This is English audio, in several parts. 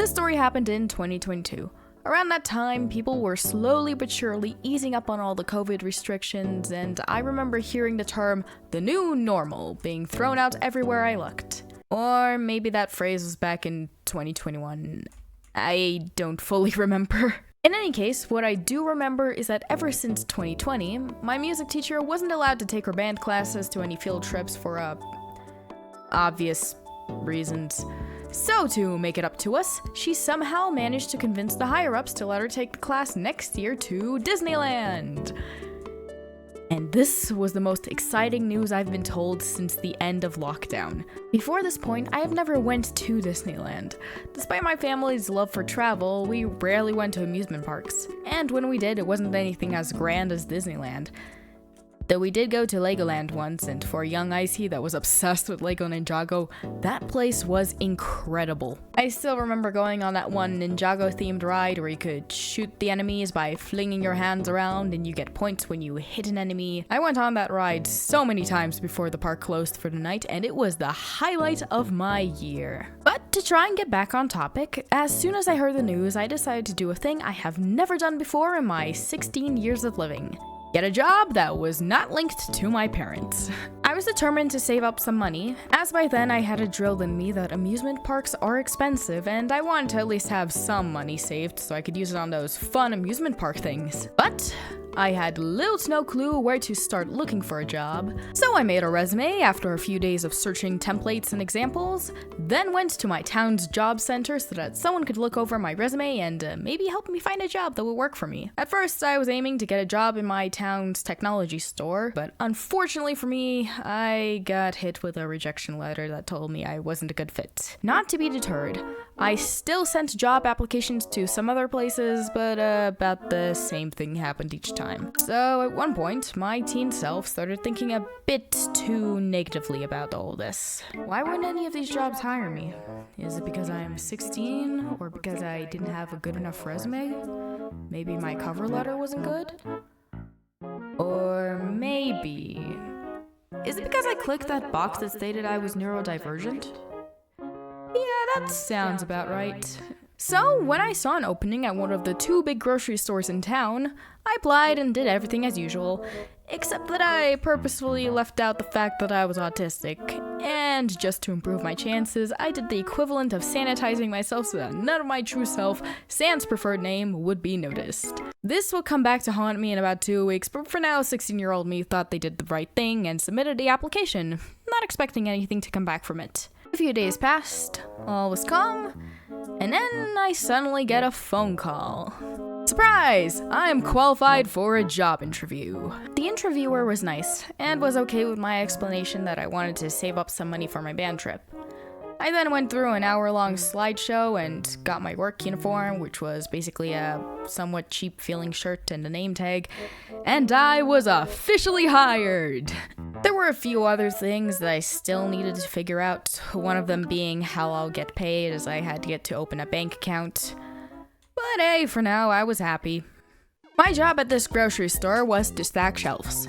This story happened in 2022. Around that time, people were slowly but surely easing up on all the COVID restrictions, and I remember hearing the term the new normal being thrown out everywhere I looked. Or maybe that phrase was back in 2021. I don't fully remember. In any case, what I do remember is that ever since 2020, my music teacher wasn't allowed to take her band classes to any field trips for, obvious reasons. So to make it up to us, she somehow managed to convince the higher-ups to let her take the class next year to Disneyland. And this was the most exciting news I've been told since the end of lockdown. Before this point, I have never went to Disneyland. Despite my family's love for travel, we rarely went to amusement parks. And when we did, it wasn't anything as grand as Disneyland. Though we did go to Legoland once, and for a young Icy that was obsessed with Lego Ninjago, that place was incredible. I still remember going on that one Ninjago-themed ride where you could shoot the enemies by flinging your hands around and you get points when you hit an enemy. I went on that ride so many times before the park closed for the night, and it was the highlight of my year. But to try and get back on topic, as soon as I heard the news, I decided to do a thing I have never done before in my 16 years of living. Get a job that was not linked to my parents. I was determined to save up some money, as by then I had it drilled in me that amusement parks are expensive and I wanted to at least have some money saved so I could use it on those fun amusement park things. But I had little to no clue where to start looking for a job, so I made a resume after a few days of searching templates and examples, then went to my town's job center so that someone could look over my resume and maybe help me find a job that would work for me. At first, I was aiming to get a job in my town's technology store, but unfortunately for me, I got hit with a rejection letter that told me I wasn't a good fit. Not to be deterred, I still sent job applications to some other places, but about the same thing happened each time. So at one point, my teen self started thinking a bit too negatively about all this. Why wouldn't any of these jobs hire me? Is it because I am 16, or because I didn't have a good enough resume? Maybe my cover letter wasn't good? Or maybe... is it because I clicked that box that stated I was neurodivergent? Yeah, that sounds about right. So, when I saw an opening at one of the 2 big grocery stores in town, I applied and did everything as usual, except that I purposefully left out the fact that I was autistic. And just to improve my chances, I did the equivalent of sanitizing myself so that none of my true self, Sans preferred name, would be noticed. This will come back to haunt me in about 2 weeks, but for now, 16-year-old me thought they did the right thing and submitted the application, not expecting anything to come back from it. A few days passed, all was calm, and then I suddenly get a phone call. Surprise! I'm qualified for a job interview. The interviewer was nice, and was okay with my explanation that I wanted to save up some money for my band trip. I then went through an hour-long slideshow and got my work uniform, which was basically a somewhat cheap-feeling shirt and a name tag, and I was officially hired! There were a few other things that I still needed to figure out, one of them being how I'll get paid, as I had to get to open a bank account. But hey, for now, I was happy. My job at this grocery store was to stack shelves.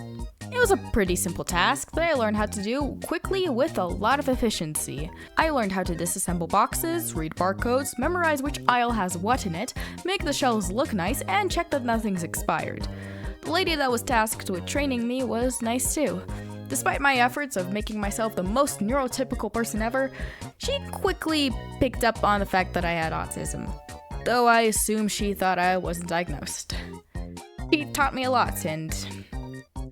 It was a pretty simple task that I learned how to do quickly with a lot of efficiency. I learned how to disassemble boxes, read barcodes, memorize which aisle has what in it, make the shelves look nice, and check that nothing's expired. The lady that was tasked with training me was nice too. Despite my efforts of making myself the most neurotypical person ever, she quickly picked up on the fact that I had autism. Though I assume she thought I wasn't diagnosed. She taught me a lot, and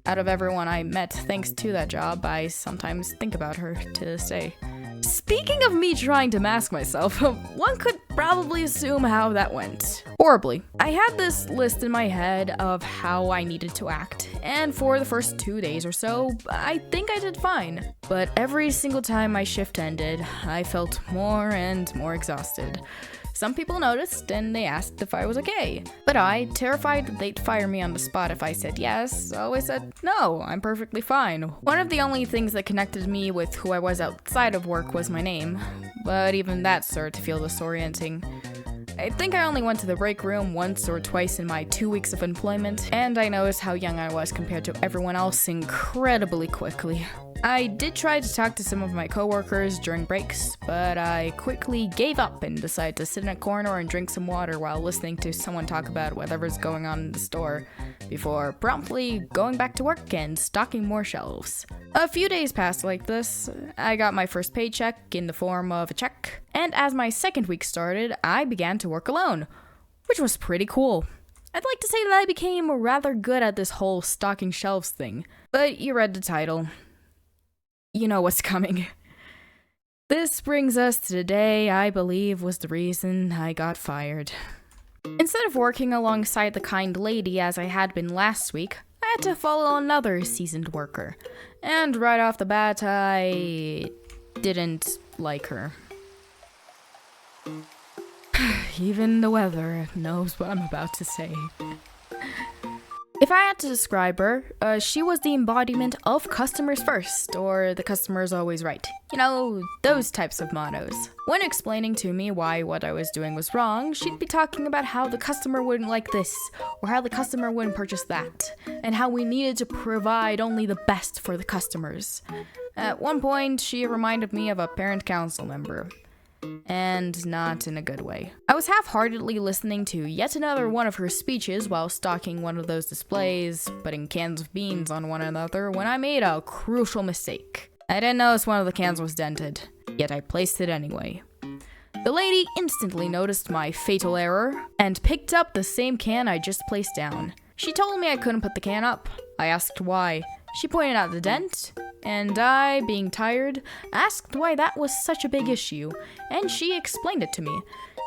out of everyone I met thanks to that job, I sometimes think about her to this day. Speaking of me trying to mask myself, one could probably assume how that went. Horribly. I had this list in my head of how I needed to act, and for the first 2 days or so, I think I did fine. But every single time my shift ended, I felt more and more exhausted. Some people noticed, and they asked if I was okay. But I, terrified that they'd fire me on the spot if I said yes, always said, no, I'm perfectly fine. One of the only things that connected me with who I was outside of work was my name, but even that started to feel disorienting. I think I only went to the break room once or twice in my 2 weeks of employment, and I noticed how young I was compared to everyone else incredibly quickly. I did try to talk to some of my coworkers during breaks, but I quickly gave up and decided to sit in a corner and drink some water while listening to someone talk about whatever's going on in the store, before promptly going back to work and stocking more shelves. A few days passed like this. I got my first paycheck in the form of a check, and as my second week started, I began to work alone, which was pretty cool. I'd like to say that I became rather good at this whole stocking shelves thing, but you read the title. You know what's coming. This brings us to the day I believe was the reason I got fired. Instead of working alongside the kind lady as I had been last week, I had to follow another seasoned worker. And right off the bat, I didn't like her. Even the weather knows what I'm about to say. If I had to describe her, she was the embodiment of customers first, or the customer's always right. You know, those types of mottos. When explaining to me why what I was doing was wrong, she'd be talking about how the customer wouldn't like this, or how the customer wouldn't purchase that, and how we needed to provide only the best for the customers. At one point, she reminded me of a parent council member. And not in a good way. I was half-heartedly listening to yet another one of her speeches while stocking one of those displays, putting cans of beans on one another, when I made a crucial mistake. I didn't notice one of the cans was dented, yet I placed it anyway. The lady instantly noticed my fatal error, and picked up the same can I just placed down. She told me I couldn't put the can up. I asked why. She pointed out the dent, and I, being tired, asked why that was such a big issue, and she explained it to me.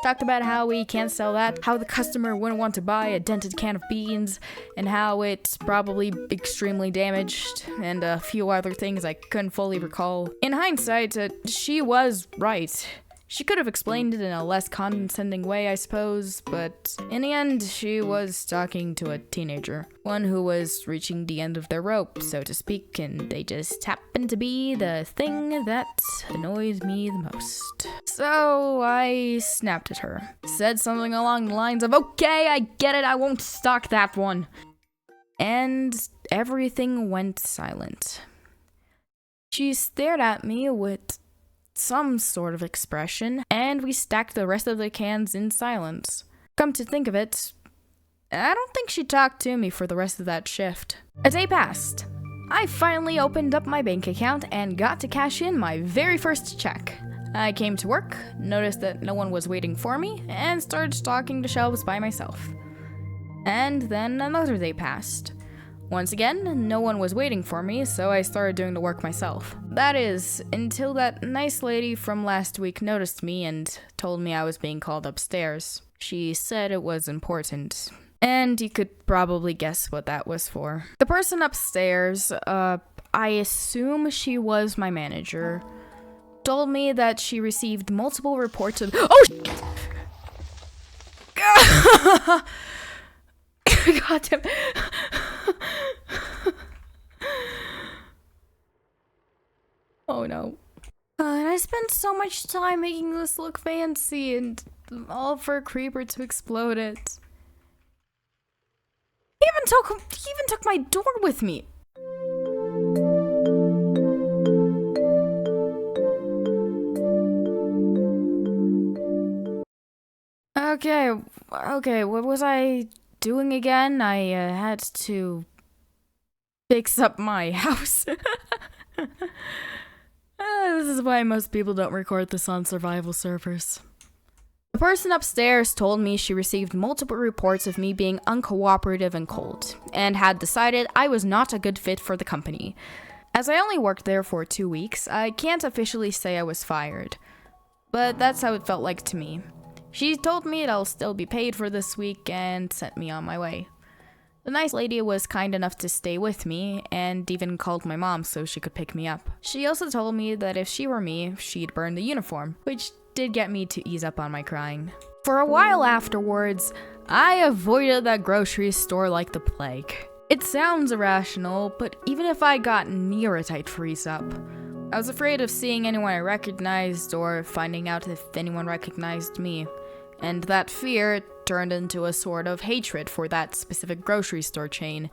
Talked about how we can't sell that, how the customer wouldn't want to buy a dented can of beans, and how it's probably extremely damaged, and a few other things I couldn't fully recall. In hindsight, she was right. She could have explained it in a less condescending way, I suppose, but in the end, she was talking to a teenager. One who was reaching the end of their rope, so to speak, and they just happened to be the thing that annoyed me the most. So I snapped at her. Said something along the lines of, "Okay, I get it, I won't stock that one." And everything went silent. She stared at me with some sort of expression, and we stacked the rest of the cans in silence. Come to think of it, I don't think she talked to me for the rest of that shift. A day passed. I finally opened up my bank account and got to cash in my very first check. I came to work, noticed that no one was waiting for me, and started stocking the shelves by myself. And then another day passed. Once again, no one was waiting for me, so I started doing the work myself. That is, until that nice lady from last week noticed me and told me I was being called upstairs. She said it was important. And you could probably guess what that was for. The person upstairs, I assume she was my manager, told me that she received multiple reports of— God damn it. Oh no. And I spent so much time making this look fancy, and all for a creeper to explode it. He even took my door with me. Okay, what was I doing again? I had to fix up my house. This is why most people don't record this on survival servers. The person upstairs told me she received multiple reports of me being uncooperative and cold, and had decided I was not a good fit for the company. As I only worked there for 2 weeks, I can't officially say I was fired, but that's how it felt like to me. She told me I'll still be paid for this week and sent me on my way. The nice lady was kind enough to stay with me, and even called my mom so she could pick me up. She also told me that if she were me, she'd burn the uniform, which did get me to ease up on my crying. For a while afterwards, I avoided that grocery store like the plague. It sounds irrational, but even if I got near a tight freeze-up, I was afraid of seeing anyone I recognized or finding out if anyone recognized me. And that fear turned into a sort of hatred for that specific grocery store chain.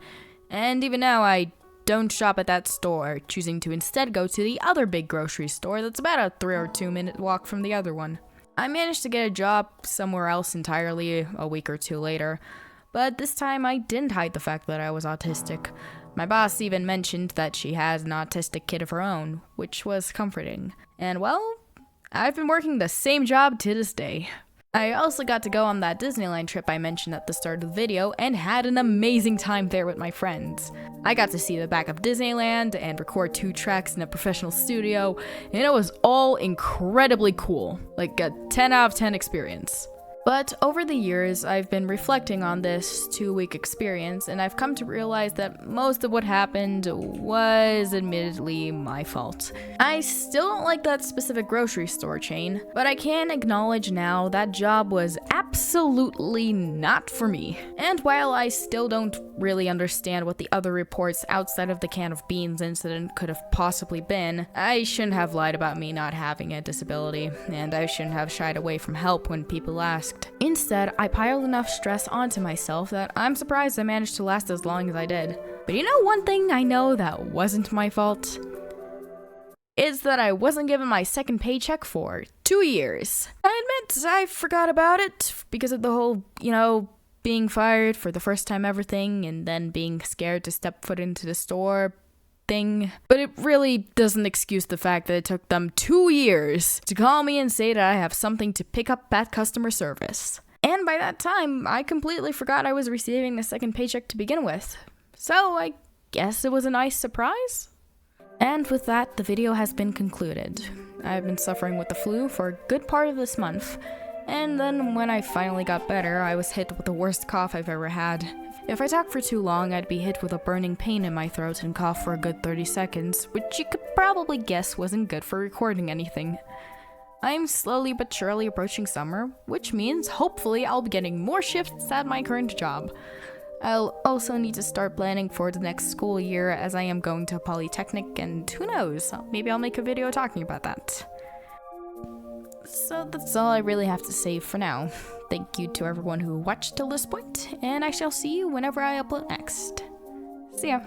And even now, I don't shop at that store, choosing to instead go to the other big grocery store that's about a 3 or 2 minute walk from the other one. I managed to get a job somewhere else entirely a week or two later, but this time I didn't hide the fact that I was autistic. My boss even mentioned that she has an autistic kid of her own, which was comforting. And well, I've been working the same job to this day. I also got to go on that Disneyland trip I mentioned at the start of the video and had an amazing time there with my friends. I got to see the back of Disneyland and record 2 tracks in a professional studio, and it was all incredibly cool, like a 10 out of 10 experience. But over the years, I've been reflecting on this 2-week experience, and I've come to realize that most of what happened was admittedly my fault. I still don't like that specific grocery store chain, but I can acknowledge now that job was absolutely not for me. And while I still don't really understand what the other reports outside of the can of beans incident could have possibly been, I shouldn't have lied about me not having a disability, and I shouldn't have shied away from help when people asked. Instead, I piled enough stress onto myself that I'm surprised I managed to last as long as I did. But you know one thing I know that wasn't my fault? Is that I wasn't given my second paycheck for 2 years. I admit I forgot about it because of the whole, being fired for the first time ever thing and then being scared to step foot into the store thing, but it really doesn't excuse the fact that it took them 2 years to call me and say that I have something to pick up at customer service. And by that time, I completely forgot I was receiving the second paycheck to begin with. So I guess it was a nice surprise? And with that, the video has been concluded. I've been suffering with the flu for a good part of this month, and then when I finally got better, I was hit with the worst cough I've ever had. If I talk for too long, I'd be hit with a burning pain in my throat and cough for a good 30 seconds, which you could probably guess wasn't good for recording anything. I'm slowly but surely approaching summer, which means hopefully I'll be getting more shifts at my current job. I'll also need to start planning for the next school year as I am going to a polytechnic, and who knows, maybe I'll make a video talking about that. So that's all I really have to say for now. Thank you to everyone who watched till this point, and I shall see you whenever I upload next. See ya!